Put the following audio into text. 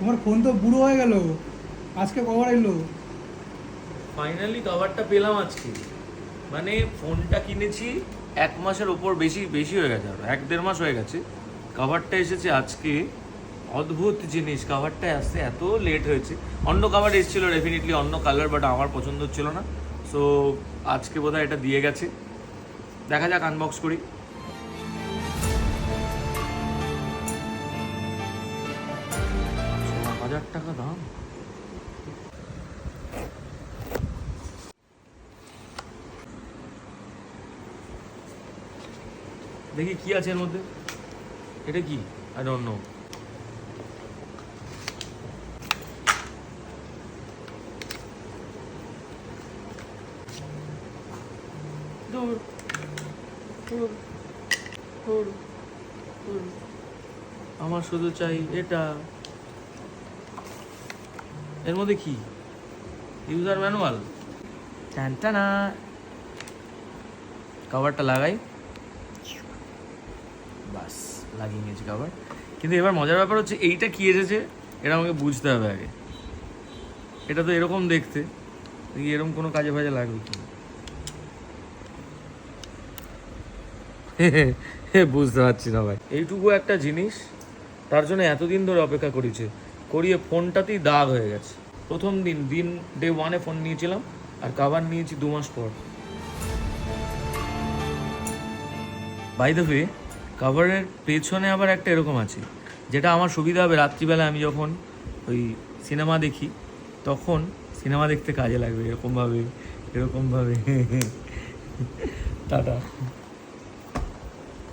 তোমার ফোন তো বুড়ো হয়ে গেল, আজকে কভার এলো। ফাইনালি কভারটা পেলাম আজকে। মানে ফোনটা কিনেছি 1 মাসের ওপর, বেশি বেশি হয়ে গেছে, আরো 1-1.5 মাস হয়ে গেছে। কভারটা এসেছে আজকে। অদ্ভুত জিনিস, কভারটা আসতে এত লেট হয়েছে। অন্য কভার এসেছিলো ডেফিনেটলি, অন্য কালার, বাট আমার পছন্দ হচ্ছিল না। সো আজকে বোধহয় এটা দিয়ে গেছে। দেখা যাক, আনবক্স করি। 1000 টাকা দাম। দেখি কি আছে এর মধ্যে। এটা কি? I don't know. দূর দূর দূর দূর। আমার শুধু চাই এটা। এর মধ্যে কি? User manual. টানটানা। কভারটা লাগাই। বাস, লাগিয়ে নিয়েছি কভার। কিন্তু এবার মজার ব্যাপার হচ্ছে এইটা কি এসেছে এটা আমাকে বুঝতে হবে আগে। এটা তো এরকম দেখতে, দেখি এরকম কোনো কাজে ফাজে লাগবে কি। বুঝতে পারছি না ভাই। এইটুকু একটা জিনিস, তার জন্য এতদিন ধরে অপেক্ষা করিয়ে ফোনটাতেই দাগ হয়ে গেছে। প্রথম ডে 1-এ ফোন নিয়েছিলাম, আর কভার নিয়েছি 2 মাস পর। বাই দ্য ওয়ে, কভারের পেছনে আবার একটা এরকম আছে, যেটা আমার সুবিধা হবে রাত্রিবেলা আমি যখন ওই সিনেমা দেখি, তখন সিনেমা দেখতে কাজে লাগবে এরকমভাবে। টাটা।